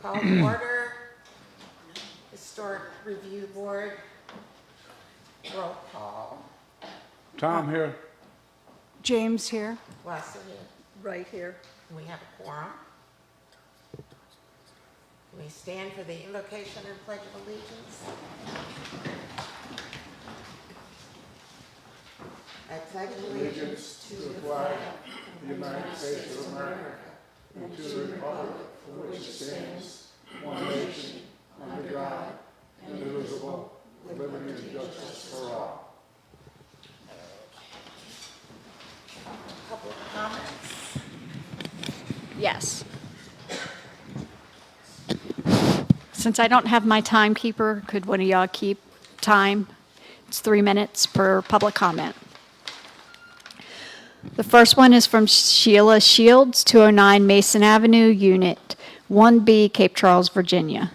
Call to order. Historic Review Board. Roll call. Tom here. James here. Wes here. Right here. We have a quorum. We stand for the invocation and pledge of allegiance. I pledge allegiance to the flag of the United States of America, and to the republic for which it stands, one nation, under God, indivisible, with liberty and justice for all. Public comments. Yes. Since I don't have my timekeeper, could one of y'all keep time? It's 3 minutes per public comment. The first one is from Sheila Shields, 209 Mason Avenue, Unit 1B, Cape Charles, Virginia.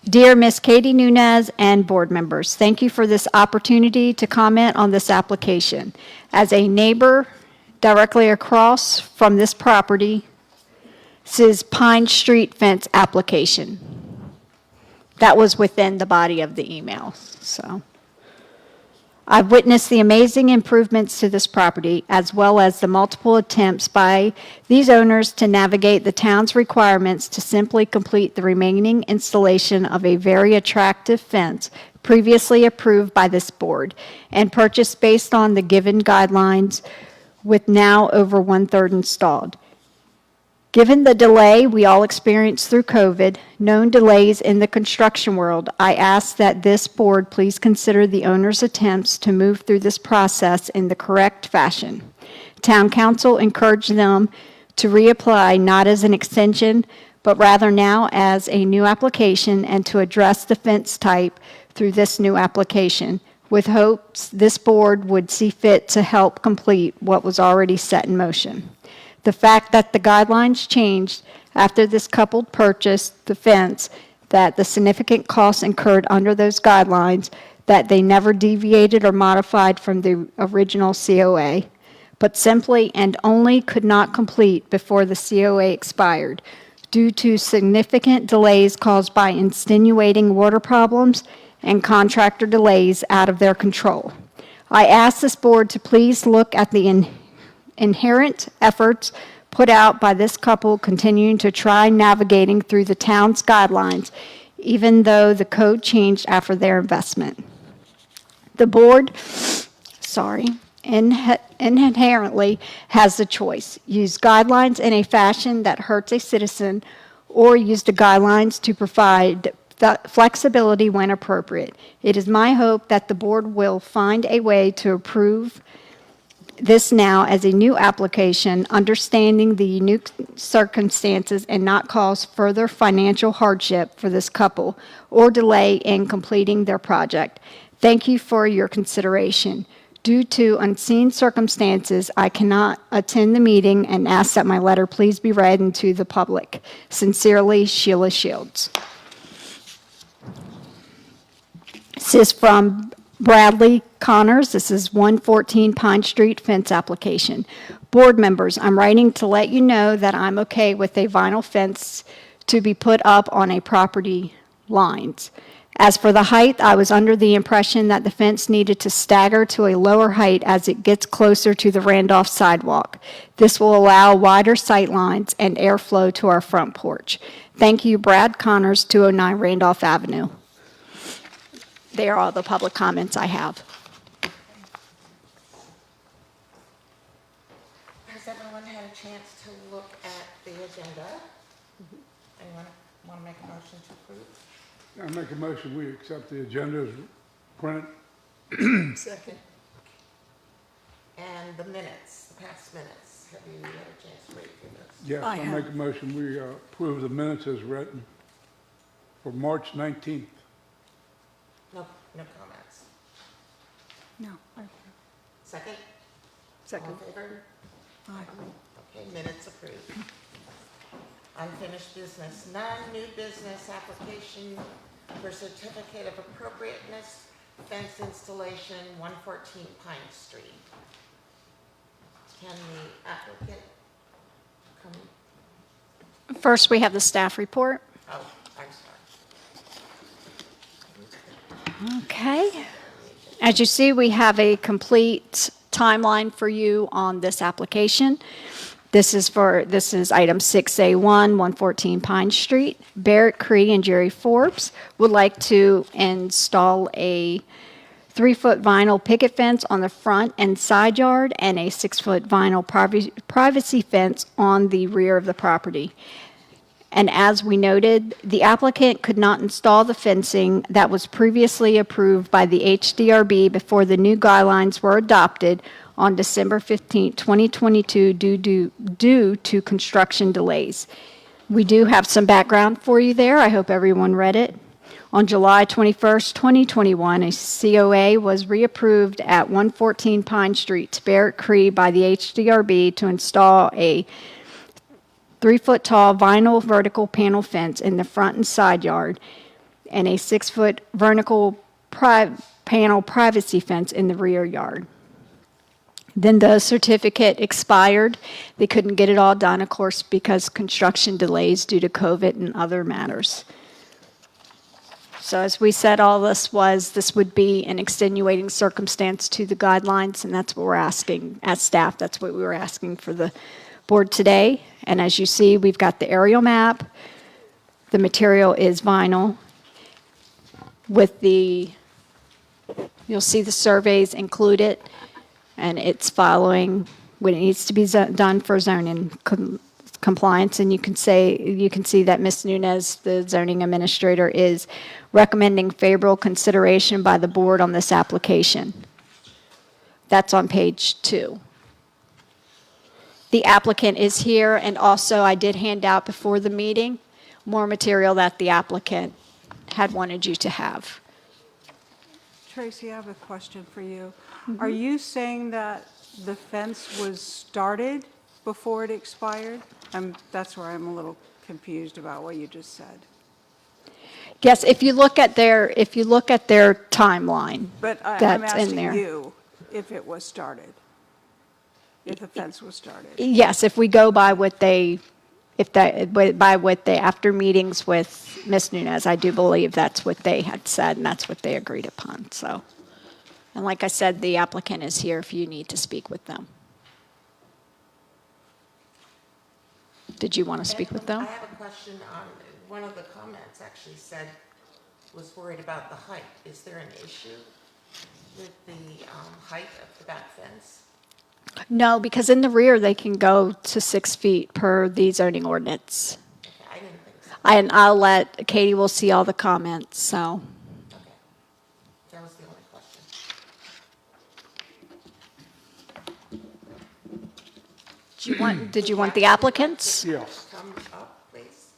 Dear Miss Katie Nunez and board members, thank you for this opportunity to comment on this application. As a neighbor directly across from this property, this is Pine Street fence application. That was within the body of the email, so. I've witnessed the amazing improvements to this property, as well as the multiple attempts by these owners to navigate the town's requirements to simply complete the remaining installation of a very attractive fence previously approved by this board and purchased based on the given guidelines, with now over 1/3 installed. Given the delay we all experienced through COVID, known delays in the construction world, I ask that this board please consider the owner's attempts to move through this process in the correct fashion. Town council encouraged them to reapply not as an extension, but rather now as a new application and to address the fence type through this new application, with hopes this board would see fit to help complete what was already set in motion. The fact that the guidelines changed after this couple purchased the fence, that the significant costs incurred under those guidelines, that they never deviated or modified from the original COA, but simply and only could not complete before the COA expired due to significant delays caused by insinuating water problems and contractor delays out of their control. I ask this board to please look at the inherent efforts put out by this couple continuing to try navigating through the town's guidelines, even though the code changed after their investment. The board, inherently has the choice. Use guidelines in a fashion that hurts a citizen, or use the guidelines to provide the flexibility when appropriate. It is my hope that the board will find a way to approve this now as a new application, understanding the unique circumstances, and not cause further financial hardship for this couple or delay in completing their project. Thank you for your consideration. Due to unseen circumstances, I cannot attend the meeting and ask that my letter please be read into the public. Sincerely, Sheila Shields. This is from Bradley Connors. This is 114 Pine Street fence application. Board members, I'm writing to let you know that I'm okay with a vinyl fence to be put up on a property lines. As for the height, I was under the impression that the fence needed to stagger to a lower height as it gets closer to the Randolph sidewalk. This will allow wider sight lines and airflow to our front porch. Thank you, Brad Connors, 209 Randolph Avenue. They are all the public comments I have. Has everyone had a chance to look at the agenda? Anyone want to make a motion to approve? I make a motion, we accept the agenda as printed. Second. And the minutes, the past minutes. Have you had a chance to read through those? Yes, I I have. make a motion, we approve the minutes as written for March 19th. No comments. No. Second? Second. All in favor? Aye. Okay, minutes approved. Unfinished business, none. New business application for certificate of appropriateness, fence installation, 114 Pine Street. Can the applicant come First, we have the staff report. Oh, I'm sorry. Okay. As you see, we have a complete timeline for you on this application. This is item 6A1, 114 Pine Street. Barrett Cree and Jerry Forbes would like to install a 3-foot vinyl picket fence on the front and side yard and a 6-foot vinyl privacy fence on the rear of the property. And as we noted, the applicant could not install the fencing that was previously approved by the HDRB before the new guidelines were adopted on December 15, 2022, due to construction delays. We do have some background for you there. I hope everyone read it. On July 21st, 2021, a COA was reapproved at 114 Pine Street to Barrett Cree by the HDRB to install a 3-foot tall vinyl vertical panel fence in the front and side yard and a 6-foot vertical panel privacy fence in the rear yard. Then the certificate expired. They couldn't get it all done, of course, because construction delays due to COVID and other matters. So as we said, this would be an extenuating circumstance to the guidelines, and that's what we're asking as staff. That's what we were asking for the board today. And as you see, we've got the aerial map. The material is vinyl. You'll see the surveys included, and it's following what it needs to be done for zoning compliance. And you can see that Ms. Nunez, the zoning administrator, is recommending favorable consideration by the board on this application. That's on page 2. The applicant is here, and also I did hand out before the meeting more material that the applicant had wanted you to have. Tracy, I have a question for you. Are you saying that the fence was started before it expired? That's where I'm a little confused about what you just said. Yes, if you look at their timeline, But I'm that's in there. asking you if it was started, if the fence was started. Yes, if we go by after meetings with Ms. Nunez, I do believe that's what they had said, and that's what they agreed upon, so. And like I said, the applicant is here if you need to speak with them. Did you want to speak with them? I have a question on, one of the comments actually said, was worried about the height. Is there an issue with the height of the back fence? No, because in the rear, they can go to 6 feet per the zoning ordinance. Okay, I didn't think so. And Katie will see all the comments, so. Okay. That was the only question. Did you want the applicants? Yes. Come up, please.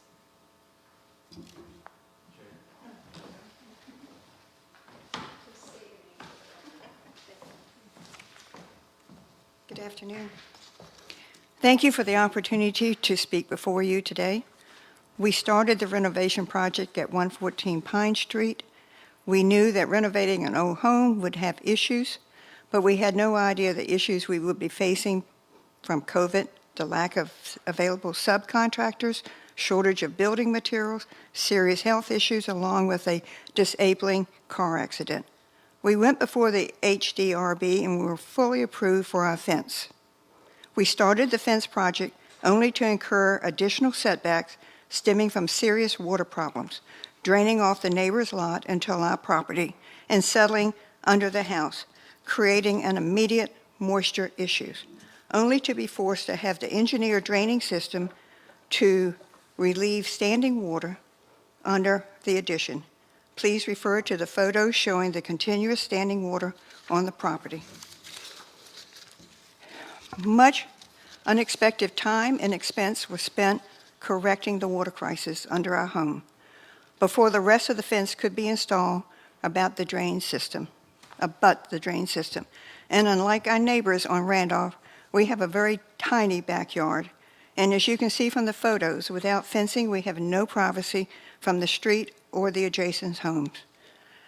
Good afternoon. Thank you for the opportunity to speak before you today. We started the renovation project at 114 Pine Street. We knew that renovating an old home would have issues, but we had no idea the issues we would be facing from COVID, the lack of available subcontractors, shortage of building materials, serious health issues, along with a disabling car accident. We went before the HDRB and we were fully approved for our fence. We started the fence project only to incur additional setbacks stemming from serious water problems, draining off the neighbor's lot into our property and settling under the house, creating an immediate moisture issues, only to be forced to have the engineer draining system to relieve standing water under the addition. Please refer to the photos showing the continuous standing water on the property. Much unexpected time and expense was spent correcting the water crisis under our home before the rest of the fence could be installed abut the drain system. And unlike our neighbors on Randolph, we have a very tiny backyard. And as you can see from the photos, without fencing, we have no privacy from the street or the adjacent homes.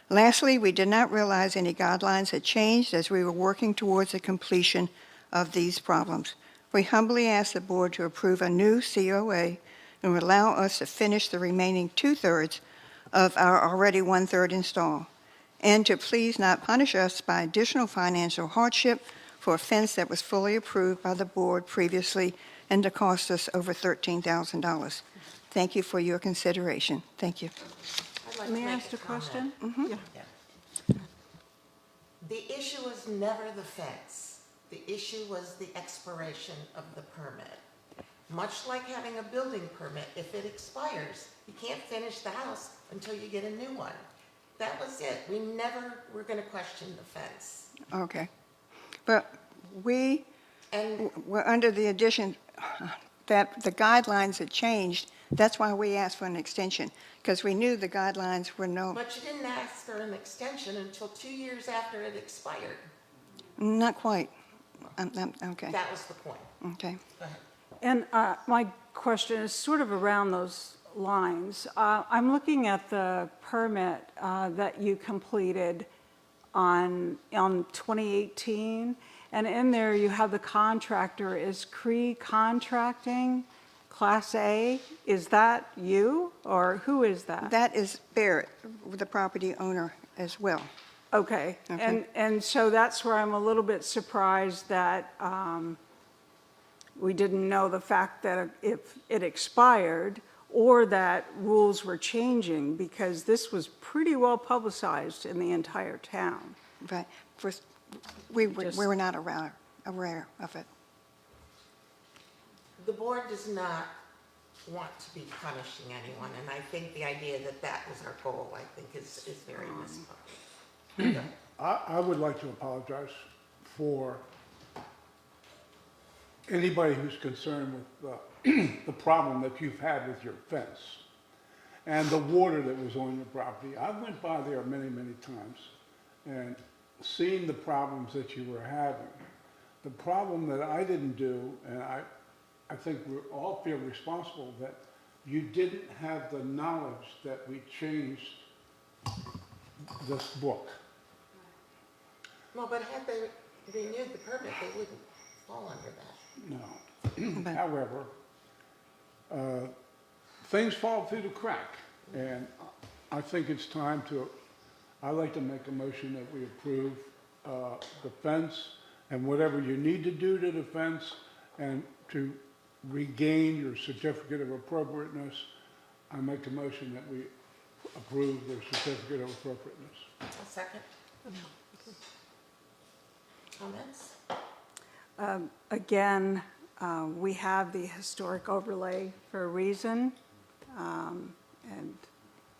Lastly, we did not realize any guidelines had changed as we were working towards the completion of these problems. We humbly ask the board to approve a new COA and would allow us to finish the remaining 2/3 of our already 1/3 install, and to please not punish us by additional financial hardship for a fence that was fully approved by the board previously and to cost us over $13,000. Thank you for your consideration. Thank you. I'd like to May I make ask a comment. question? Yeah. Yeah. The issue was never the fence. The issue was the expiration of the permit. Much like having a building permit, if it expires, you can't finish the house until you get a new one. That was it. We never were going to question the fence. Okay. But we And were under the addition that the guidelines had changed. That's why we asked for an extension, because we knew the guidelines were no, but you didn't ask for an extension until 2 years after it expired. not quite. Okay, That was the point. okay. Go ahead. And my question is sort of around those lines. I'm looking at the permit that you completed on 2018, and in there you have the contractor is Cree Contracting, Class A. Is that you, or who is that? That is Barrett, the property owner as well. Okay, Okay. and so that's where I'm a little bit surprised that we didn't know the fact that if it expired or that rules were changing, because this was pretty well publicized in the entire town. But first, we were not aware of it. The board does not want to be punishing anyone, and I think the idea that that was our goal, I think, is very misplaced. I would like to apologize for anybody who's concerned with the problem that you've had with your fence and the water that was on your property. I went by there many, many times and seen the problems that you were having. The problem that I didn't do, and I think we all feel responsible, that you didn't have the knowledge that we changed this book. Well, but had they renewed the permit, they wouldn't fall under that. No. But- However, things fall through the crack, and I think it's time to, I'd like to make a motion that we approve the fence and whatever you need to do to the fence and to regain your certificate of appropriateness. I make a motion that we approve the certificate of appropriateness. A second? Comments? Again, we have the historic overlay for a reason, and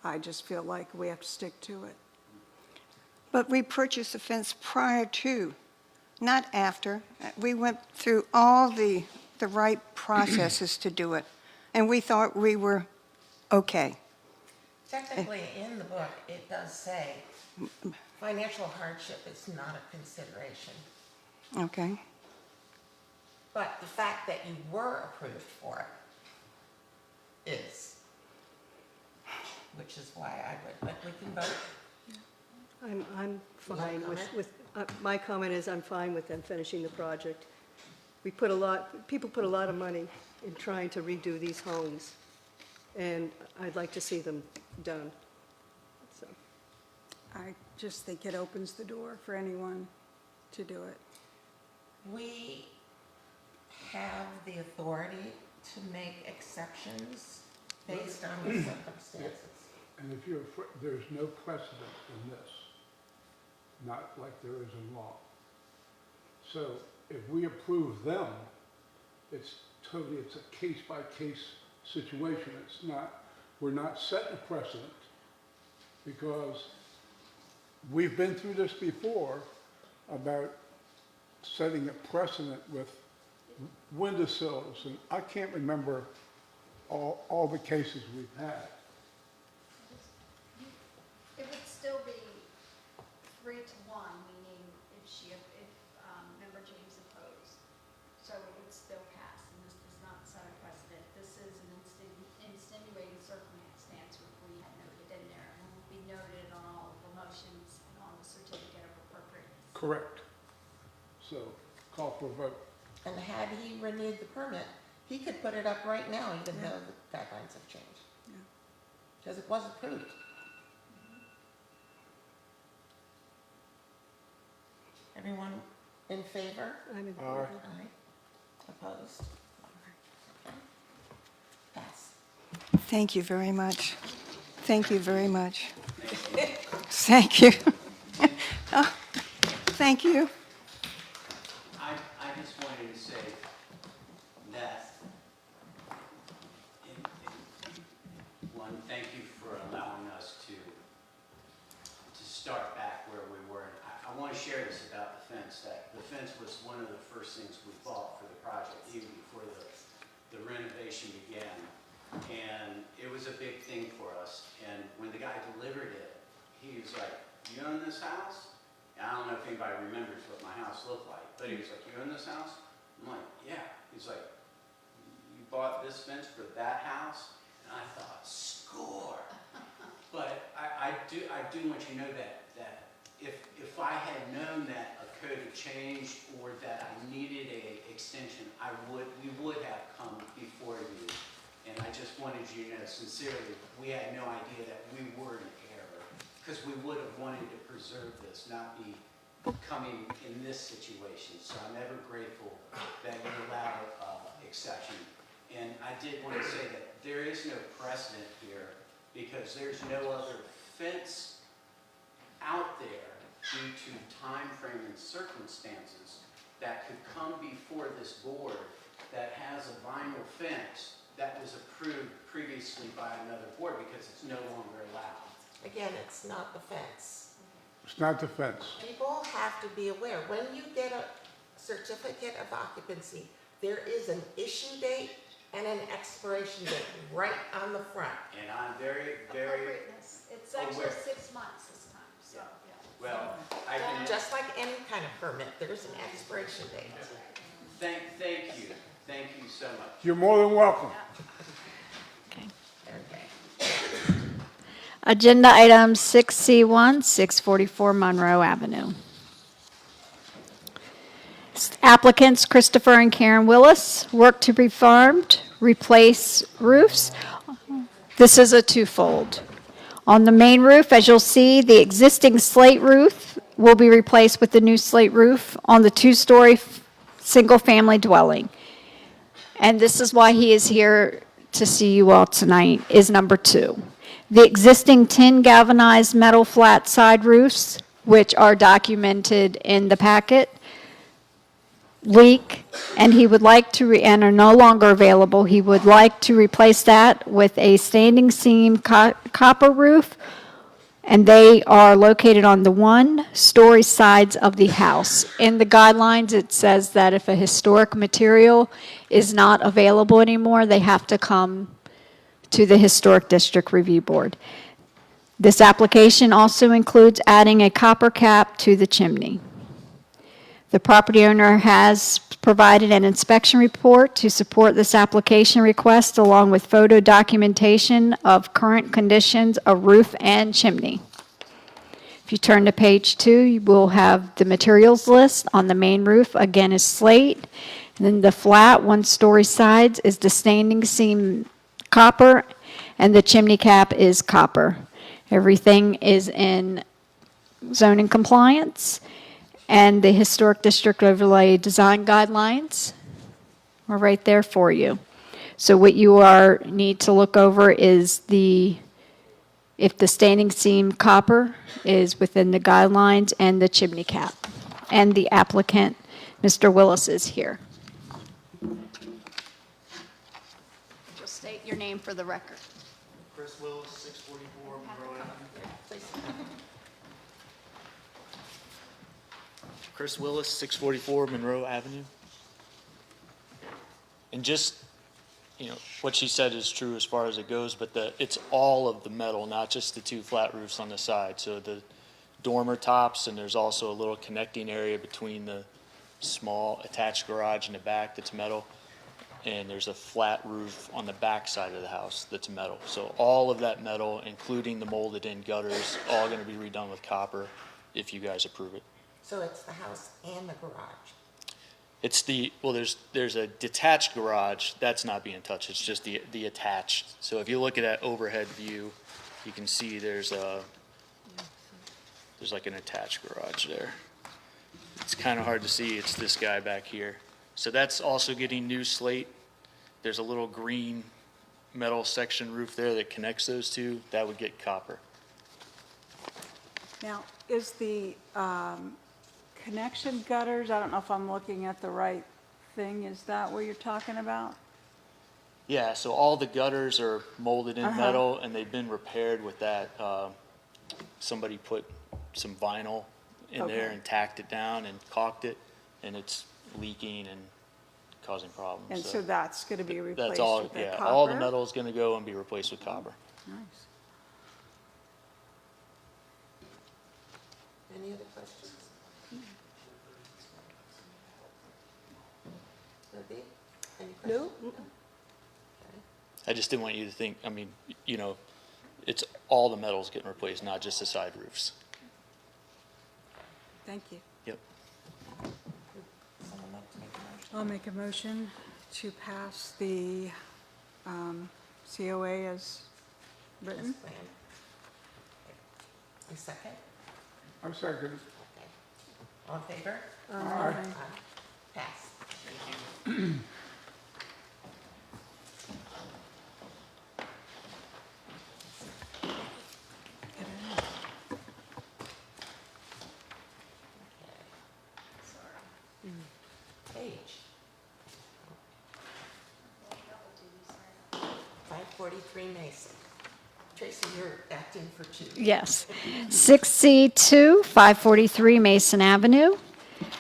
I just feel like we have to stick to it. But we purchased the fence prior to, not after. We went through all the right processes to do it, and we thought we were okay. Technically, in the book, it does say financial hardship is not a consideration. Okay? But the fact that you were approved for it is, which is why I would, but we can vote. I'm fine comment? with, my comment is I'm fine with them finishing the project. People put a lot of money in trying to redo these homes, and I'd like to see them done. So, I just think it opens the door for anyone to do it. We have the authority to make exceptions based on the circumstances. And if you're, there's no precedent in this, not like there is in law. So if we approve them, it's a case-by-case situation. It's not, we're not setting a precedent because we've been through this before about setting a precedent with windowsills, and I can't remember all the cases we've had. It would still be 3-1, meaning if member James opposed. So it would still pass, and this does not set a precedent. This is an insinuating circumstance which we have noted in there, and will be noted on all of the motions and on the certificate of appropriateness. Correct. So call for a vote. And had he renewed the permit, He could put it up right now, even though the guidelines have changed. Because it was approved. Everyone in favor? I'm in All right. Aye. Opposed? Okay. Pass. Thank you very much. Thank you very much. Thank you. Oh, thank you. I just wanted to say that, one, thank you for allowing us to start back where we were. I want to share this about the fence, that the fence was one of the first things we bought for the project, even before the renovation began. And it was a big thing for us. And when the guy delivered it, he was like, "You own this house?" And I don't know if anybody remembers what my house looked like, but he was like, "You own this house?" I'm like, "Yeah." He's like, "You bought this fence for that house?" And I thought, score. But I do want you to know that if I had known that a code had changed or that I needed a extension, we would have come before you. And I just wanted you to know sincerely, we had no idea that we were in error, because we would have wanted to preserve this, not be coming in this situation. So I'm ever grateful that you allowed exception. And I did want to say that there is no precedent here, because there's no other fence out there due to time frame and circumstances that could come before this board that has a vinyl fence that was approved previously by another board, because it's no longer allowed. Again, it's not the fence. It's not the fence. People have to be aware, when you get a certificate of occupancy, there is an issue date and an expiration date right on the front. And I'm very, very, Appropriateness. It's actually aware. 6 months this time, so, yeah. well, I can, Just like any kind of permit, there's an expiration date. thank you. Thank you so much. You're more than welcome. Okay. Agenda item 6C1, 644 Monroe Avenue. Applicants Christopher and Karen Willis, work to be farmed, replace roofs. This is a twofold. On the main roof, as you'll see, the existing slate roof will be replaced with the new slate roof on the two-story single-family dwelling. And this is why he is here to see you all tonight, is number 2. The existing tin galvanized metal flat side roofs, which are documented in the packet, leak, and he would like to, and are no longer available, he would like to replace that with a standing seam copper roof, and they are located on the one-story sides of the house. In the guidelines, it says that if a historic material is not available anymore, they have to come to the Historic District Review Board. This application also includes adding a copper cap to the chimney. The property owner has provided an inspection report to support this application request, along with photo documentation of current conditions of roof and chimney. If you turn to page 2, you will have the materials list. On the main roof, again, is slate. And then the flat one-story sides is the standing seam copper, and the chimney cap is copper. Everything is in zoning compliance. And the Historic District Overlay Design Guidelines are right there for you. So what you need to look over is if the standing seam copper is within the guidelines, and the chimney cap. And the applicant, Mr. Willis, is here. Just state your name for the record. Chris Willis, 644 Monroe Avenue. Chris Willis, 644 Monroe Avenue. And just, what she said is true as far as it goes, but it's all of the metal, not just the 2 flat roofs on the side. So the dormer tops, and there's also a little connecting area between the small attached garage in the back that's metal. And there's a flat roof on the back side of the house that's metal. So all of that metal, including the molded in gutters, all going to be redone with copper if you guys approve it. So it's the house and the garage. Well, there's a detached garage, that's not being touched, it's just the attached. So if you look at that overhead view, you can see there's like an attached garage there. It's kind of hard to see, it's this guy back here. So that's also getting new slate. There's a little green metal section roof there that connects those two, that would get copper. Now, is the connection gutters, I don't know if I'm looking at the right thing, is that what you're talking about? Yeah, so all the gutters are molded in metal, and they've been repaired with that, somebody put some vinyl in there Okay. and tacked it down and caulked it, and it's leaking and causing problems. And so that's going to be That's replaced all, with the yeah, copper? all the metal is gonna go and be replaced with copper. Nice. Any other questions? Libby? Any questions? No? I just didn't want you to think, I mean, it's all the metal's getting replaced, not just the side roofs. Thank you. Yep. Someone like to make a motion? I'll make a motion to pass the COA as written. As planned. A second? I'm second. Okay. All in favor? Aye. Pass. Page. 543 Mason. Tracy, you're acting for two. Yes. 6C2, 543 Mason Avenue.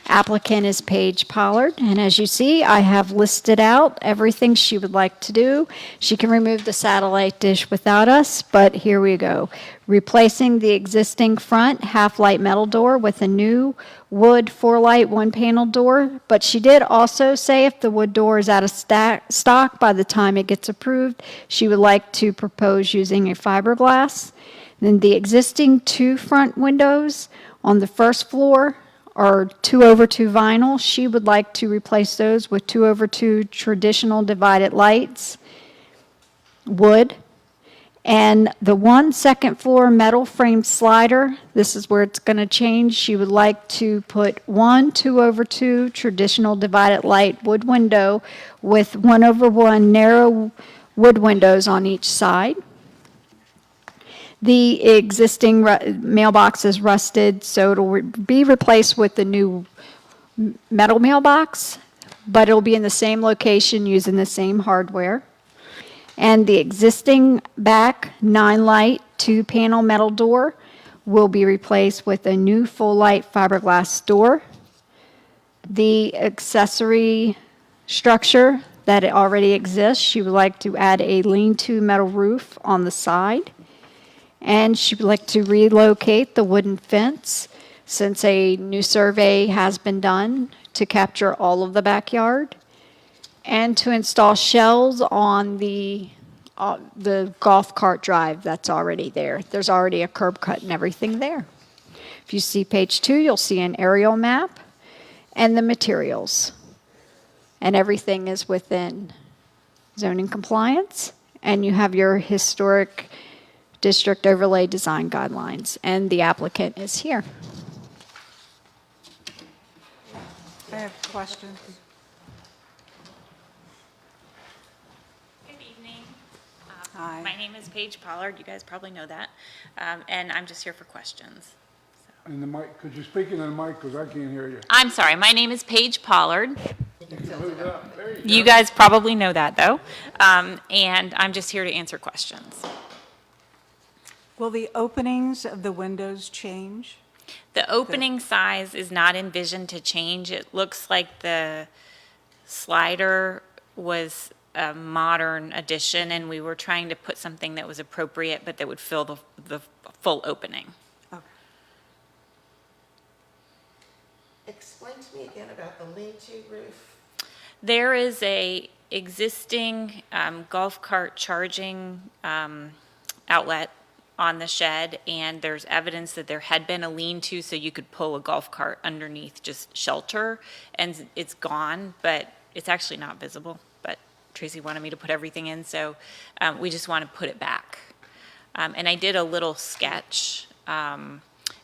Applicant is Paige Pollard, and as you see, I have listed out everything she would like to do. She can remove the satellite dish without us, but here we go. Replacing the existing front half-light metal door with a new wood 4-light one-panel door, but she did also say if the wood door is out of stock by the time it gets approved, she would like to propose using a fiberglass. Then the existing 2 front windows on the first floor are 2/2 vinyl. She would like to replace those with 2/2 traditional divided lights, wood. And the 1 second floor metal frame slider, this is where it's going to change. She would like to put 1 2/2 traditional divided light wood window with 1/1 narrow wood windows on each side. The existing mailbox is rusted, so it'll be replaced with the new metal mailbox, but it'll be in the same location using the same hardware. And the existing back 9-light 2-panel metal door will be replaced with a new full-light fiberglass door. The accessory structure that it already exists, she would like to add a lean-to metal roof on the side. And she would like to relocate the wooden fence since a new survey has been done to capture all of the backyard. And to install shells on the golf cart drive that's already there. There's already a curb cut and everything there. If you see page 2, you'll see an aerial map and the materials. And everything is within zoning compliance. And you have your historic district overlay design guidelines. And the applicant is here. I have questions. Good evening. Hi. My name is Paige Pollard. You guys probably know that. And I'm just here for questions. And the mic, could you speak into the mic, because I can't hear you. I'm sorry. My name is Paige Pollard. You can move it up. There you go. You guys probably know that, though. And I'm just here to answer questions. Will the openings of the windows change? The opening size is not envisioned to change. It looks like the slider was a modern addition, and we were trying to put something that was appropriate, but that would fill the full opening. Okay. Explain to me again about the lean-to roof. There is a existing golf cart charging outlet on the shed, and there's evidence that there had been a lean-to, so you could pull a golf cart underneath, just shelter, and it's gone, but it's actually not visible. But Tracy wanted me to put everything in, so we just want to put it back. And I did a little sketch.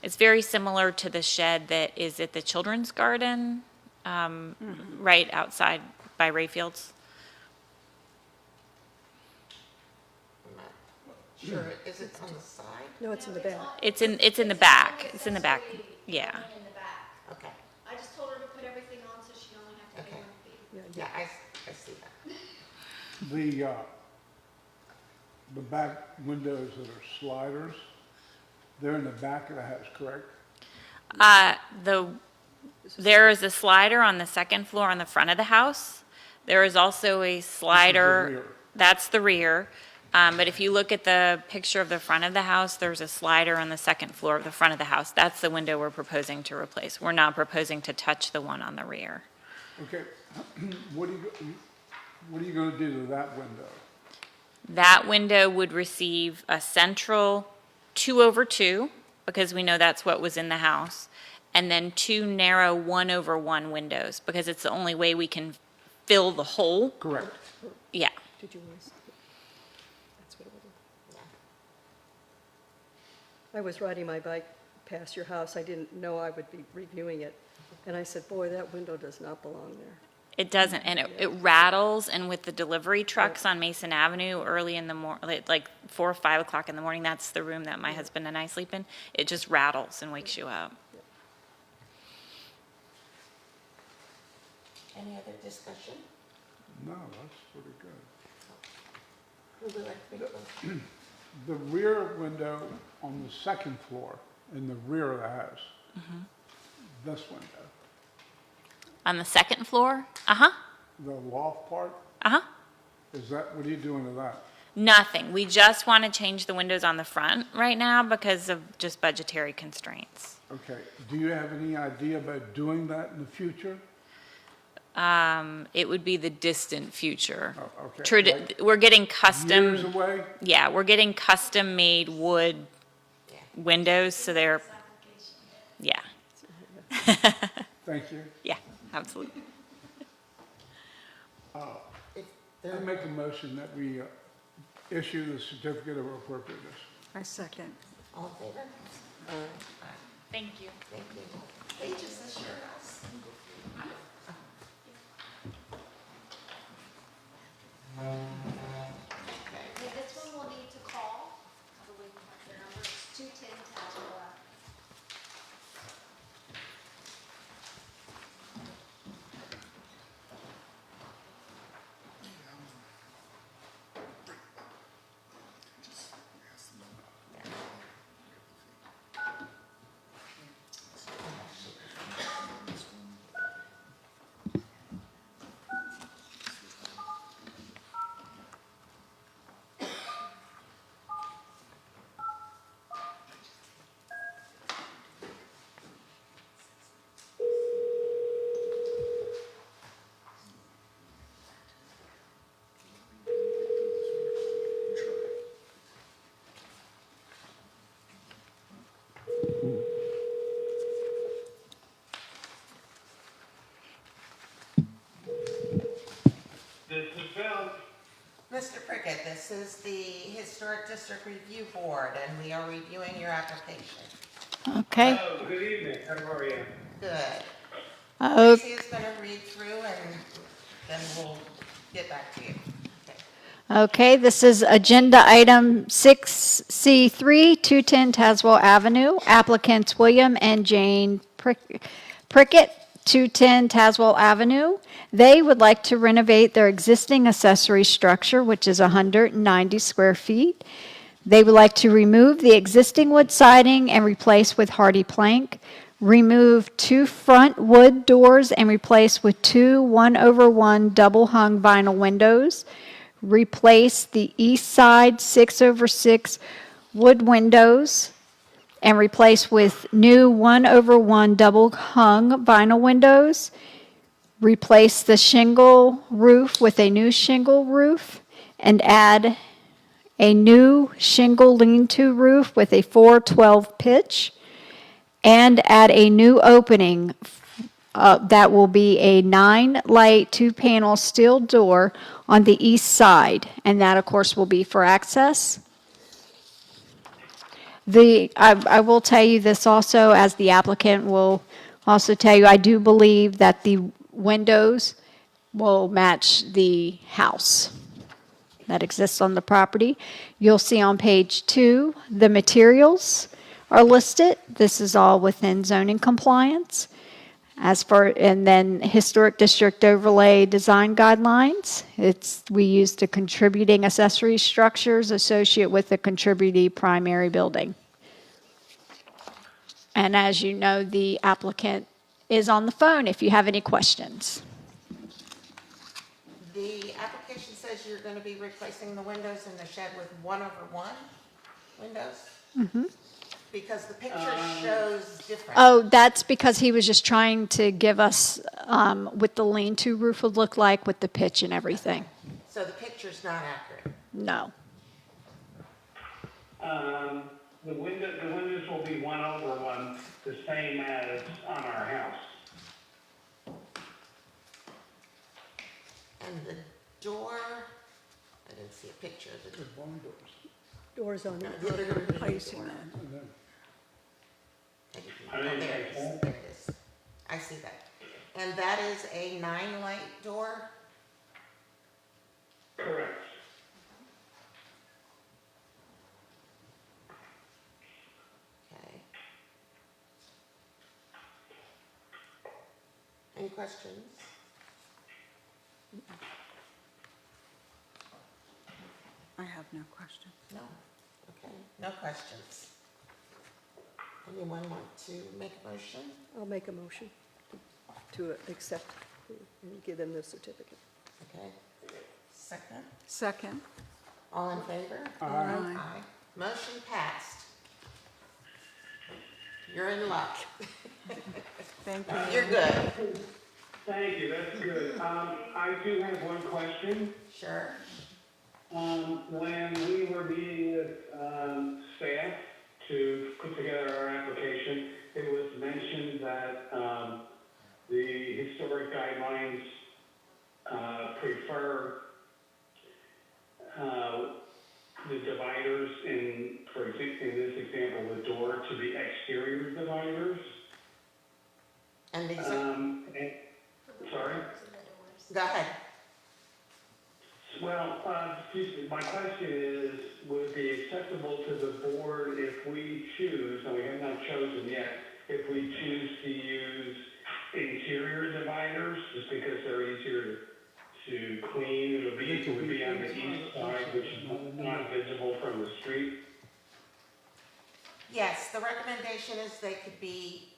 It's very similar to the shed that is at the children's garden, right outside by Rayfields. I'm not sure, is it on the side? No, it's in the back. It's in the back. It's in the back. Yeah. In the back. Okay, I just told her to put everything on so she only have to pay Okay. 1 fee. yeah, I see that. The back windows that are sliders, they're in the back of the house, correct? There is a slider on the second floor on the front of the house. There is also a slider. rear. That's the rear. But if you look at the picture of the front of the house, there's a slider on the second floor of the front of the house. That's the window we're proposing to replace. We're not proposing to touch the one on the rear. Okay, what are you gonna do to that window? That window would receive a central 2/2, because we know that's what was in the house, and then 2 narrow 1/1 windows, because it's the only way we can fill the hole. Correct. Yeah. Did you want to? That's what it was. I was riding my bike past your house. I didn't know I would be reviewing it. And I said, boy, that window does not belong there. It doesn't, and it rattles, and with the delivery trucks on Mason Avenue early in the morning, like 4 or 5 o'clock in the morning, that's the room that my husband and I sleep in, it just rattles and wakes you up. Any other discussion? No, that's pretty good. Who would like to make a motion? The rear window on the second floor, in the rear of the house, this window, On the second floor? Uh-huh, the loft part, uh-huh. what are you doing to that? Nothing. We just want to change the windows on the front right now because of just budgetary constraints. Okay, do you have any idea about doing that in the future? It would be the distant future. Oh, okay. Like We're getting custom. Years away? Yeah, we're getting custom-made wood Yeah. windows, so they're, yeah. Thank you. Yeah, absolutely. If I there, make a motion that we issue the certificate of appropriateness. I second. all in favor? Thank you. Thank you. Paige, is this your house? Okay. Okay, this one we'll need to call, I believe that's their number, it's 210 Tazewell Ave. Mr. Prickett, this is the Historic District Review Board, and we are reviewing your application. Okay. Hello, good evening. How are you? Good. Oh, Tracy is going to read through, and then we'll get back to you. Okay. okay, this is agenda item 6C3, 210 Tazewell Avenue. Applicants William and Jane Prickett, 210 Tazewell Avenue. They would like to renovate their existing accessory structure, which is 190 square feet. They would like to remove the existing wood siding and replace with hardy plank, remove 2 front wood doors and replace with 2 1/1 double-hung vinyl windows, replace the east side 6/6 wood windows, and replace with new 1/1 double-hung vinyl windows, replace the shingle roof with a new shingle roof, and add a new shingle lean-to roof with a 412 pitch, and add a new opening that will be a 9-light 2-panel steel door on the east side, and that, of course, will be for access. I will tell you this also, as the applicant will also tell you, I do believe that the windows will match the house that exists on the property. You'll see on page 2, the materials are listed. This is all within zoning compliance. And then historic district overlay design guidelines. We use the contributing accessory structures associated with the contributing primary building. And as you know, the applicant is on the phone if you have any questions. The application says you're going to be replacing the windows in the shed with 1/1 windows? Mm-hmm. Because the picture shows different. Oh, that's because he was just trying to give us what the lean-to roof would look like with the pitch and everything. So the picture's not accurate. No. The windows will be 1/1, the same as on our house. And the door, I didn't see a picture of the door. Doors on No, it. the other door. How you seen that? Oh, there it is, there it is. I see that. And that is a 9-light door? Correct. Okay. Any questions? I have no question. No? Okay, no questions. Anyone want to make a motion? I'll make a motion to accept and give them the certificate. Okay. Second? Second. All in favor? Aye. Aye. Motion passed. You're in luck. Thank you. You're good. Thank you, that's good. I do have one question. Sure. When we were meeting with staff to put together our application, it was mentioned that the historic guidelines prefer the dividers in this example, the door to be exterior dividers. And these are, Sorry? go ahead. Well, my question is, would it be acceptable to the board if we choose, and we have not chosen yet, if we choose to use interior dividers, just because they're easier to clean? It would be on the east side, which is not visible from the street. Yes, the recommendation is they could be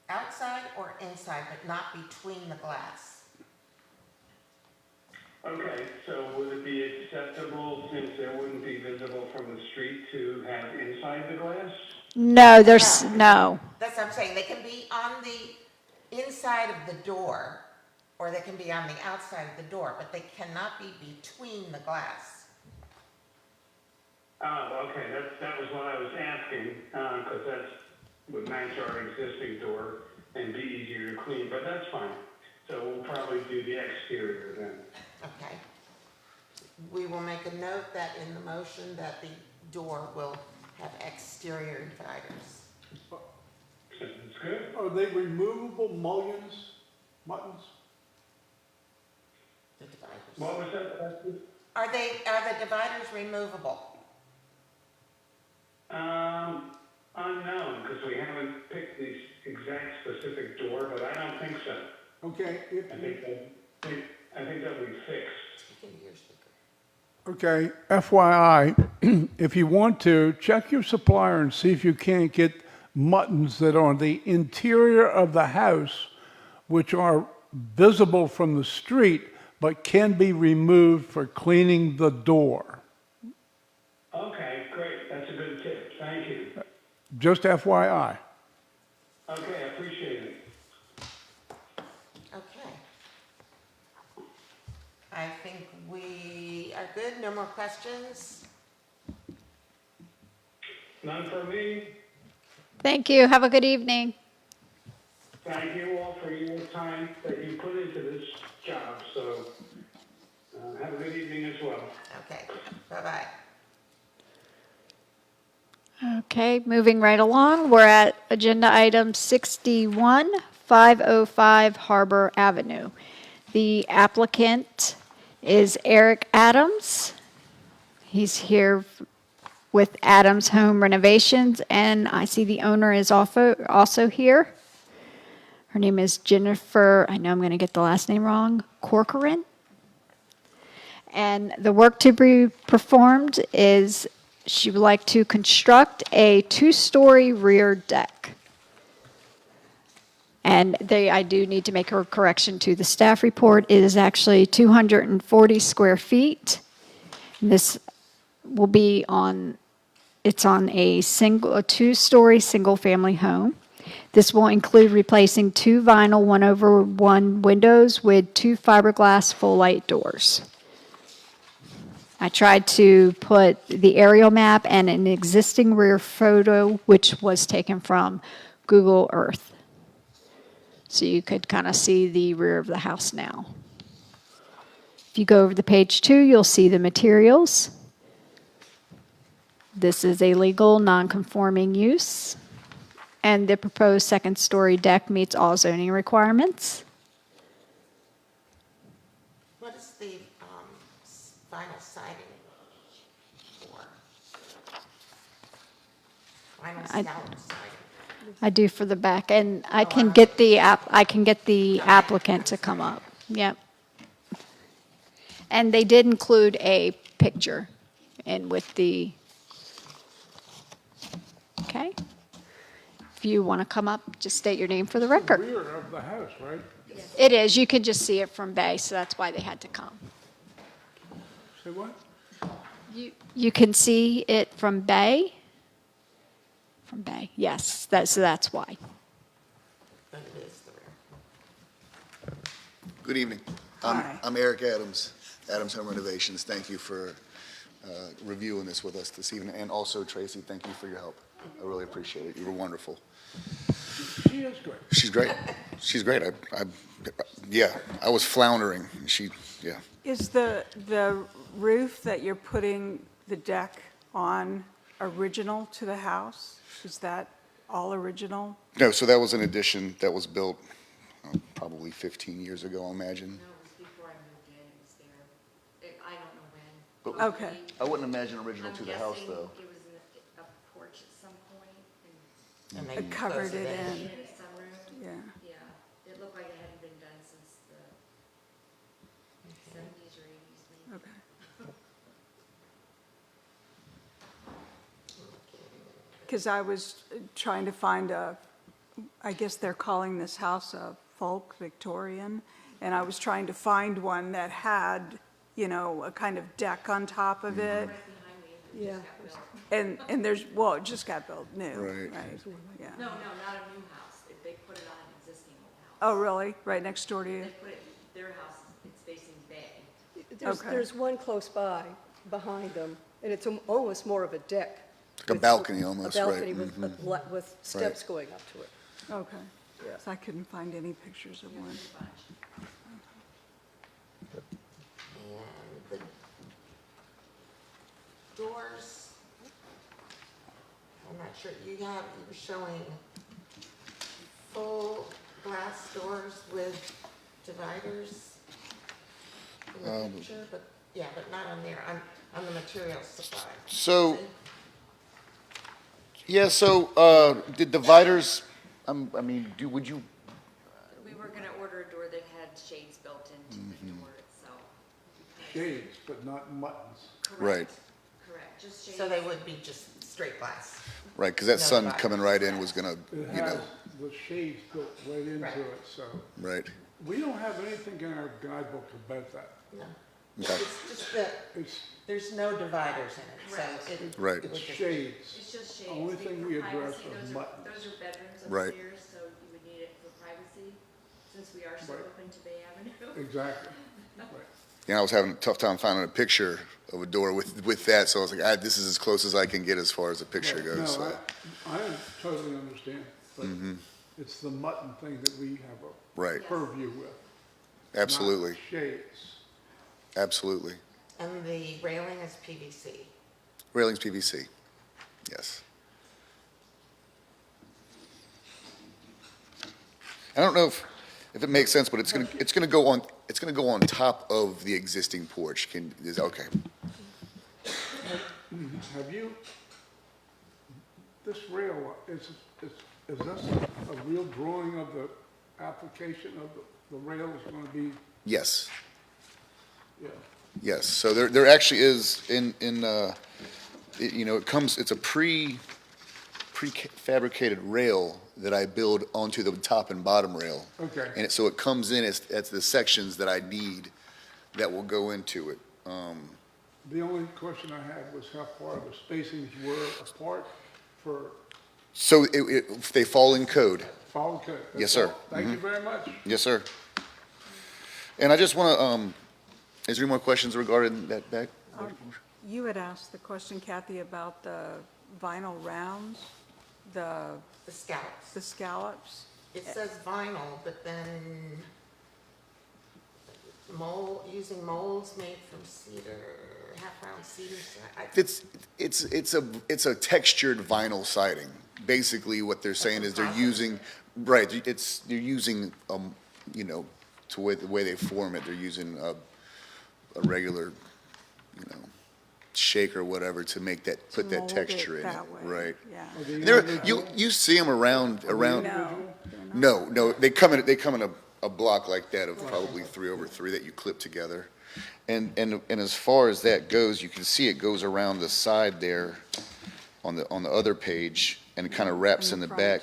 outside or inside, but not between the glass. Okay, so would it be acceptable, since they wouldn't be visible from the street, to have inside the glass? No, there's no. That's what I'm saying. They can be on the inside of the door, or they can be on the outside of the door, but they cannot be between the glass. Oh, okay, that was what I was asking, because that would match our existing door and be easier to clean, but that's fine. So we'll probably do the exterior then. Okay. We will make a note that in the motion that the door will have exterior dividers. Sounds good. Are they removable mullions, buttons? The dividers. What was that question? Are the dividers removable? Unknown, because we haven't picked the exact specific door, but I don't think so. Okay, I think that'll be fixed. Speak into your speaker. okay, FYI, if you want to, check your supplier and see if you can't get muttons that are on the interior of the house, which are visible from the street, but can be removed for cleaning the door. Okay, great. That's a good tip. Thank you. Just FYI. Okay, I appreciate it. Okay. I think we are good. No more questions? None for me. Thank you. Have a good evening. Thank you all for your time that you put into this job, so have a good evening as well. Okay, bye-bye. Okay, moving right along, we're at agenda item 61, 505 Harbor Avenue. The applicant is Eric Adams. He's here with Adams Home Renovations, and I see the owner is also here. Her name is Jennifer, I know I'm going to get the last name wrong, Corcoran. And the work to be performed is she would like to construct a 2-story rear deck. And I do need to make a correction to the staff report. It is actually 240 square feet. This will be it's on a 2-story single-family home. This will include replacing 2 vinyl 1/1 windows with 2 fiberglass full-light doors. I tried to put the aerial map and an existing rear photo, which was taken from Google Earth. So you could kind of see the rear of the house now. If you go over to page 2, you'll see the materials. This is a legal non-conforming use, and the proposed second-story deck meets all zoning requirements. What is the vinyl siding for? Vinyl I- scallop siding. I do for the back, and I can get the applicant to come up. Yep. And they did include a picture in with the, okay? If you want to come up, just state your name for the record. Rear of the house, right? It is, you can just see it from Bay, so that's why they had to come. Say what? You can see it from Bay? From Bay, yes, so that's why. But it is the rear. Good evening. Hi. I'm Eric Adams, Adams Home Renovations. Thank you for reviewing this with us this evening. And also, Tracy, thank you for your help. I really appreciate it. You were wonderful. She is great. She's great. She's great. I was floundering. Yeah. Is the roof that you're putting the deck on original to the house? Is that all original? No, so that was an addition that was built probably 15 years ago, I imagine. No, it was before I moved in, it was there. I don't know when. But Okay. I wouldn't imagine original to the house, though. I'm guessing it was in a porch at some point, And they It covered close it in. and in. in a sunroom. Yeah. Yeah, it looked like it hadn't been done since the 70s or 80s maybe. Okay. Because I was trying to find I guess they're calling this house a folk Victorian, and I was trying to find one that had, a kind of deck on top of it. Right behind me, it Yeah. just got built. And there's, well, it just got built new. Right. Yeah. No, not a new house. They put it on an existing old Oh, house. really? Right next door to you? They put it, their house, it's facing bay. Okay. There's one close by, behind them, and it's almost more of a deck. Like a balcony almost, A right. balcony with steps going up to it. Okay. So I couldn't find any pictures of one. And the doors, I'm not sure, you were showing full glass doors with dividers in the picture, but not on there, on the materials supply. So, the dividers, would you, We were gonna order a door that had shades built into the door itself. Shades, but not muttons. Right. Correct, just shades. So they would be just straight glass. right, because that No sun dividers. coming right in was gonna, It has the shades built right into Right. it, so. right. We don't have anything in our guidebook about that. No. Okay. It's just that It's there's no dividers in it, so it. Right. it would just- shades. It's just shades. Only thing we For address privacy, was those are- muttons. Those are bedrooms Right. upstairs, so you would need it for privacy, since we are so Right. open to Bay Avenue. Exactly. Right. Yeah, I was having a tough time finding a picture of a door with that, so I was like, this is as close as I can get as far as the picture No, goes, so. I totally understand, but it's the mutton thing that we have a Right, purview with. absolutely, Not shades. absolutely. And the railing is PVC. Railings PVC, yes. I don't know if it makes sense, but it's gonna go on top of the existing porch. Okay. Have you, this rail, is this a real drawing of the application of the rail is gonna be, Yes, yeah, yes. So there actually is it's a prefabricated rail that I build onto the top and bottom rail. okay. And so it comes in as the sections that I need that will go into it. The only question I had was how far the spacings were apart for So if they fall in code. follow code. That's Yes, sir. all. Thank you very much. Yes, sir. And I just want to, is there any more questions regarding that back? You had asked the question, Kathy, about the vinyl rounds, the The scallops. scallops. It says vinyl, but then using molds made from cedar, half-round cedar. It's a textured vinyl siding. Basically, what they're saying is they're using, right, they're using, to the way they form it, they're using a regular, shake or whatever to make that, put that Mold it texture in it. that way, Right. Yeah. You see them around, No. no, they come in a block like that of probably 3x3 that you clip together. And as far as that goes, you can see it goes around the side there on the other page and it kind of wraps in the back.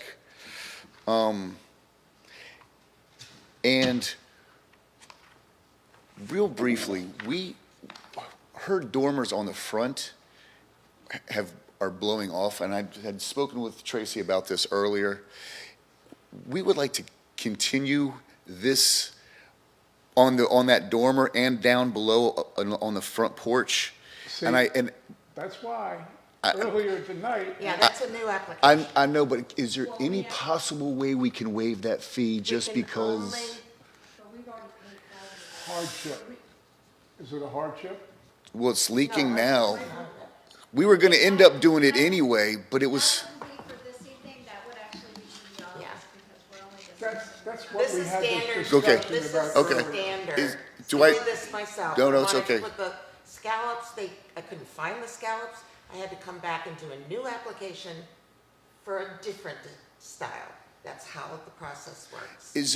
And real briefly, her dormers on the front are blowing off, and I had spoken with Tracy about this earlier. We would like to continue this on that dormer and down below on the front porch. See, And that's why earlier tonight, Yeah, that's a new application. I know, but is there any possible way we can waive that fee just We can because? only- hardship. Is it a hardship? Well, it's leaking now. We were gonna end up doing it anyway, but it was, That wouldn't be for this evening, that would actually be the Yeah. office because we're only discussing. That's what This we is had standard. this Okay. discussion This is about Okay. earlier. standard. do I I- did this myself. No, no, I it's wanted to okay. put the scallops, I couldn't find the scallops. I had to come back and do a new application for a different style. That's how the process works. is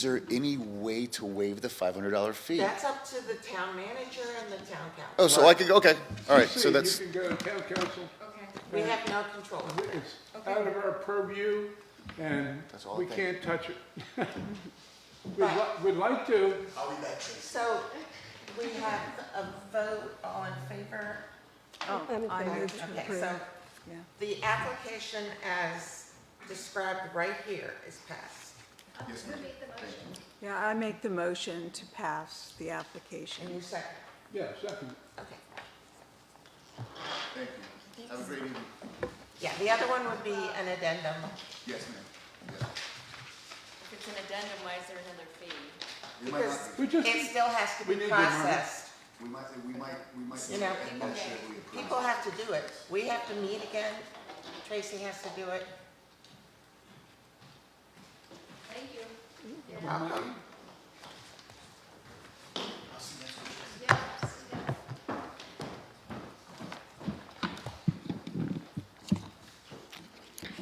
there any way to waive the $500 fee? That's up to the town manager and the town council. Oh, so I could go, okay, all right, See, so that's, you can go to town council. Okay. We have no control of that. It's out of our purview, and That's all I we think. can't touch it. We'd like to. So we have a vote, all in favor? I move to Okay, approve. so Yeah. the application as described right here is passed. Who made the motion? Yeah, I make the motion to pass the application. And you second? Yeah, second. Okay. thank you. Have a great evening. Yeah, the other one would be an addendum. Yes, ma'am. If it's an addendum, why is there another fee? We might Because not, We just, it still has to We be need the money. processed. we might. You know, people have to do it. We have to meet again. Tracy has to do it. Thank you. You're welcome. Yeah.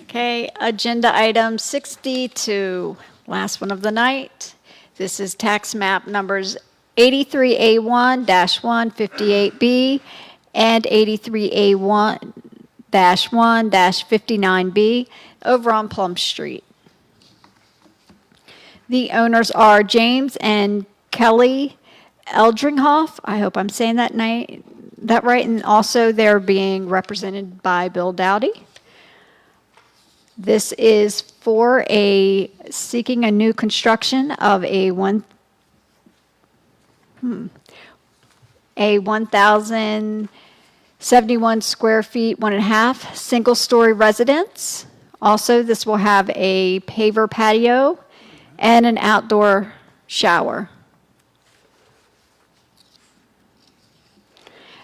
Okay, agenda item 62, last one of the night. This is tax map numbers 83A1-1, 58B, and 83A1-1, 59B over on Plum Street. The owners are James and Kelly Eldringhoff. I hope I'm saying that right, and also they're being represented by Bill Dowdy. This is for seeking a new construction of a 1,071 square feet, 1.5, single-story residence. Also, this will have a paver patio and an outdoor shower.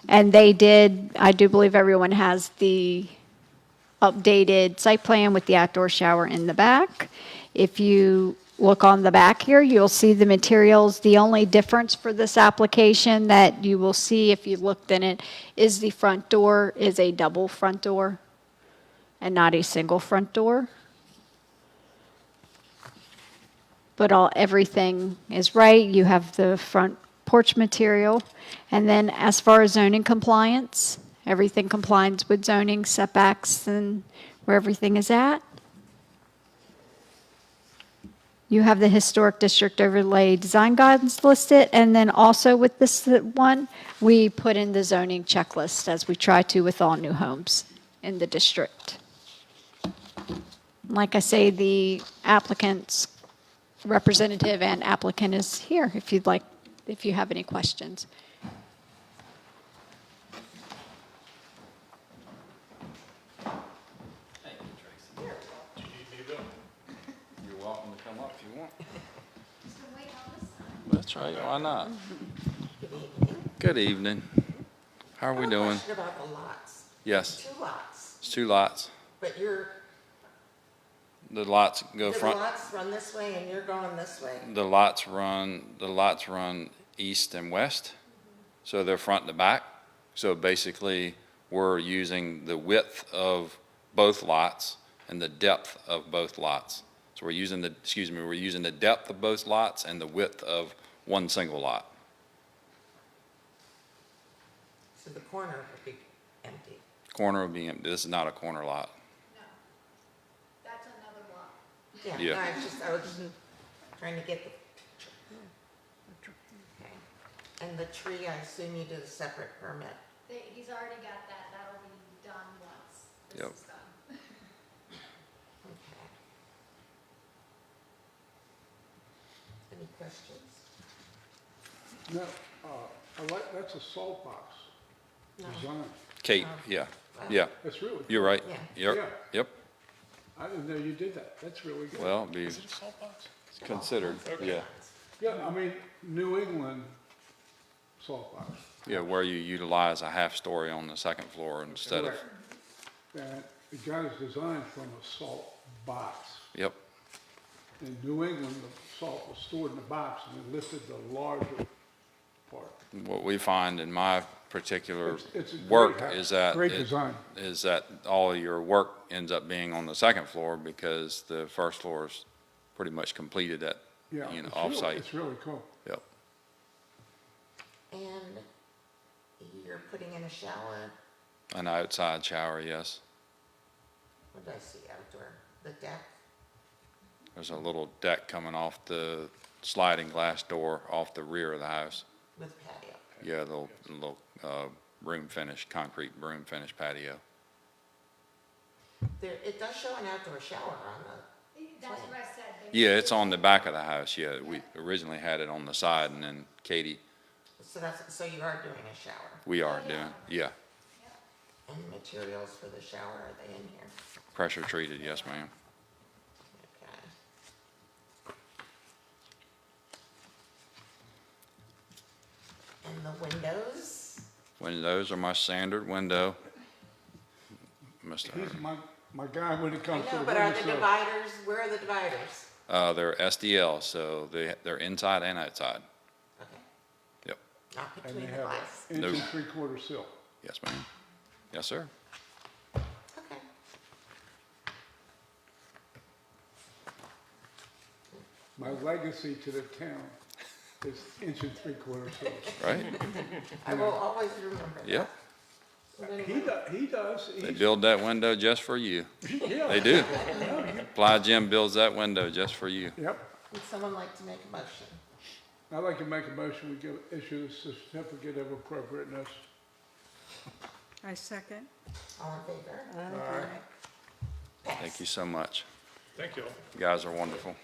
And they did, I do believe everyone has the updated site plan with the outdoor shower in the back. If you look on the back here, you'll see the materials. The only difference for this application that you will see if you looked in it is the front door is a double front door and not a single front door. But everything is right. You have the front porch material. And then as far as zoning compliance, everything complies with zoning setbacks and where everything is at. You have the historic district overlay design guidance listed, and then also with this one, we put in the zoning checklist as we try to with all new homes in the district. Like I say, the applicant's representative and applicant is here if you'd like, if you have any questions. You're welcome to come up if you want. That's right, why not? Good evening. How are we I have a doing? question about the lots. Yes, 2 lots, it's 2 lots. but The lots go the front, lots run this way and you're going this way. the lots run east and west, so they're front to back. So basically, we're using the width of both lots and the depth of both lots. So we're using the depth of both lots and the width of one single lot. So the corner would be empty. Corner will be empty. This is not a corner lot. No, that's another lot. Yeah. No, I was trying to get the. Okay. And the tree, I assume you did a separate permit. He's already got that, that'll be done once this Yep. is done. Okay. Any questions? No, that's a salt box No. design. Kate, yeah, Wow. yeah, That's really, you're right. Yeah. Yep, Yeah. yep. I didn't know you did that. That's really good. Well, be considered, yeah. Yeah, I mean, New England salt box. Yeah, where you utilize a half story on the second floor instead of, And it got its design from a salt box. yep, In New England, the salt was stored in a box and it lifted the larger part. what we find in my particular It's a great work house. is that. Great design. Is that all of your work ends up being on the second floor because the first floor is pretty much completed at, Yeah, you know, it's really- off-site. It's really cool. Yep, And you're putting in a shower, an outside shower, yes. what did I see, outdoor, the deck? There's a little deck coming off the sliding glass door off the rear of the house. With patio. Yeah, the little room finish, concrete room finish patio. There, it does show an outdoor shower on That's what I said. Yeah, it's on the back of the house, yeah. We originally had it on the side, and then Katie, so you are doing a shower. we are doing, yeah, And materials for the shower, are they in here? pressure treated, yes, ma'am. Okay. And the windows? Windows are my standard window. Mr. He's my guy when it I comes to know, the but are the windowsill. dividers, where are the dividers? They're SDL, so they're inside and outside. Okay, Yep, not And between they the have glass. an No. inch and 3/4 sill. yes, ma'am. Yes, sir. Okay. My legacy to the town is inch and 3/4 sill. Right? I will always remember that. Yep. But anyway, He does. They build that window just for you. Yeah. They do. Fly Jim builds that window just for you. Yep. would someone like to make a motion? I'd like to make a motion, we issue the certificate of appropriateness. I second. All in favor? All right. Thank you so much. Thank you. You guys are wonderful.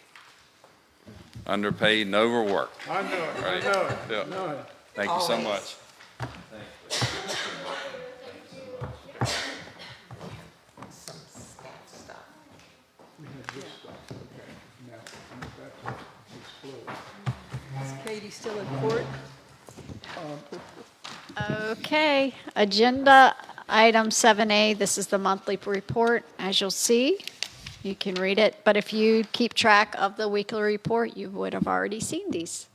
Underpaid and overworked. I know it, I Right. know it, Yeah. I know it. Thank you so Always. much. Some staff stuff. We have this stuff, okay. Now, that's exploded. Is Katie still in court? Okay, agenda item 7A, this is the monthly report, as you'll see. You can read it, but if you keep track of the weekly report, you would have already seen these.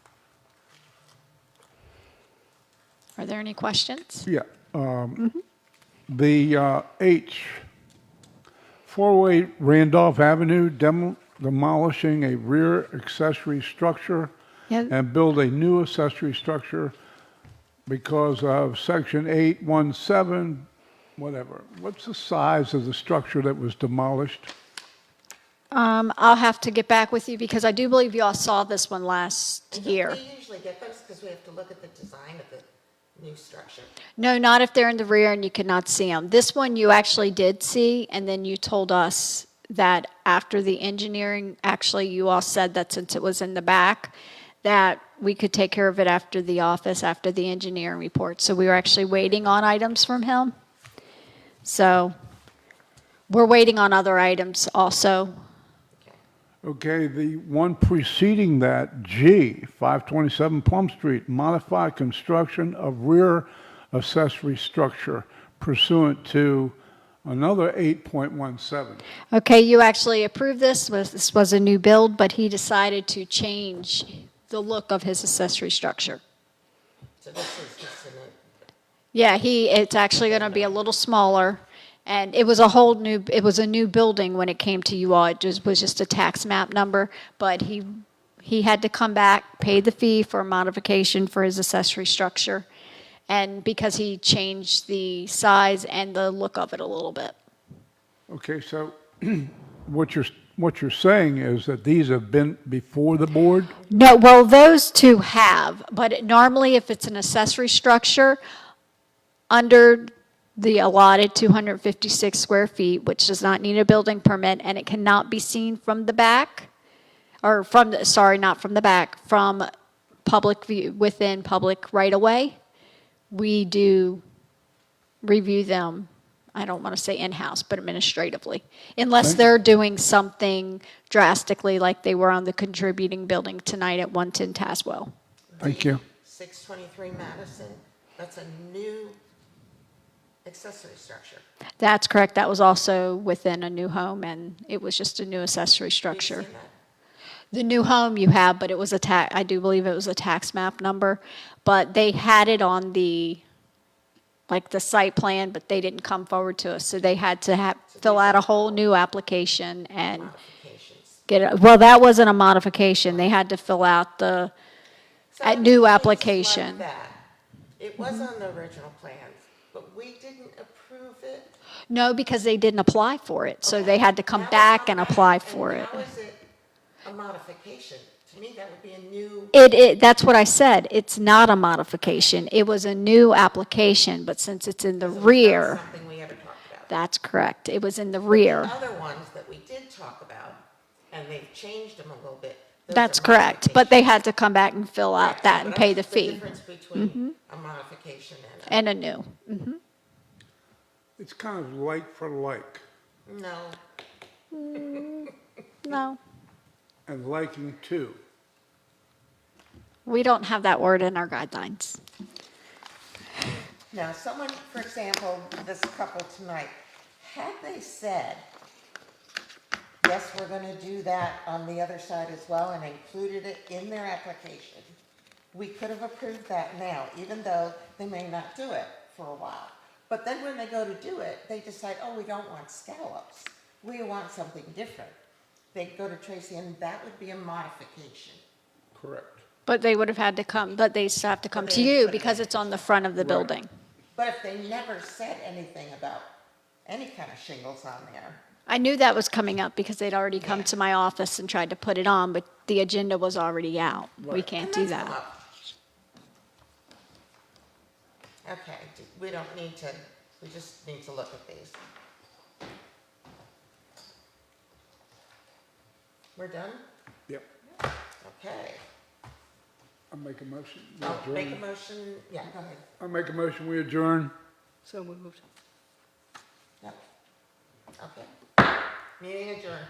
Are there any questions? Yeah, the H, 408 Randolph Avenue, demolishing a rear accessory structure Yeah. and build a new accessory structure because of section 817, whatever. What's the size of the structure that was demolished? I'll have to get back with you because I do believe you all saw this one last And year. don't we usually get those because we have to look at the design of the new structure? No, not if they're in the rear and you cannot see them. This one you actually did see, and then you told us that after the engineering, actually you all said that since it was in the back, that we could take care of it after the office, after the engineering report. So we were actually waiting on items from him. So we're waiting on other items also. Okay, the one preceding that, G, 527 Plum Street, modify construction of rear accessory structure pursuant to another 8.17. Okay, you actually approved this. This was a new build, but he decided to change the look of his accessory structure. So this is just an, Yeah, it's actually going to be a little smaller. And it was a new building when it came to you all. It just was just a tax map number, but he had to come back, pay the fee for a modification for his accessory structure. And because he changed the size and the look of it a little bit. Okay, so what you're saying is that these have been before the board? No, well, those two have, but normally if it's an accessory structure under the allotted 256 square feet, which does not need a building permit, and it cannot be seen from the back, or not from the back, from public view, within public right-of-way, we do review them, I don't want to say in-house, but administratively, unless they're doing something drastically like they were on the contributing building tonight at 110 Taswell. Thank you. 623 Madison, that's a new accessory structure. That's correct. That was also within a new home, and it was just a new accessory We've structure. seen that. The new home you have, but it was I do believe it was a tax map number, but they had it on the site plan, but they didn't come forward to us, so they had to fill out a whole new application and Modifications. well, that wasn't a modification. They had to fill out the So new things application. like that. It was on the original plans, but we didn't approve it. No, because they didn't apply for it, so Okay. they had to come Now it's back come and apply and for it. How is it a modification? To me, that would be a new. That's what I said. It's not a modification. It was a new application, but since it's in the So it's not rear, something we ever talked about. that's correct. It was in the The rear. other ones that we did talk about, and they've changed them a little bit. those That's are correct. But they modifications. had to come back and fill out Right, that and but pay the that's fee. difference between a modification And a new. It's kind of like for like, no. No, and liking to. we don't have that word in our guidelines. Now, someone, for example, this couple tonight, had they said, yes, we're going to do that on the other side as well, and included it in their application, we could have approved that now, even though they may not do it for a while. But then when they go to do it, they decide, oh, we don't want scallops. We want something different. They go to Tracy, and that would be a modification. Correct. But they would have had to come, but they still have to come But to they you put it because in. it's on the front of the building. But if they never said anything about any kind of shingles on there, I knew that was coming up because they'd already come to my office and tried to put it on, but the agenda was already out. We can't and do that's come that. up. Okay, we don't need to, we just need to look at these. We're done? Yep. Okay. I'll make a motion. We Oh, make a adjourn. motion, yeah, go ahead. I'll make a motion, we adjourn. So moved. Yep. Okay. Meeting adjourned.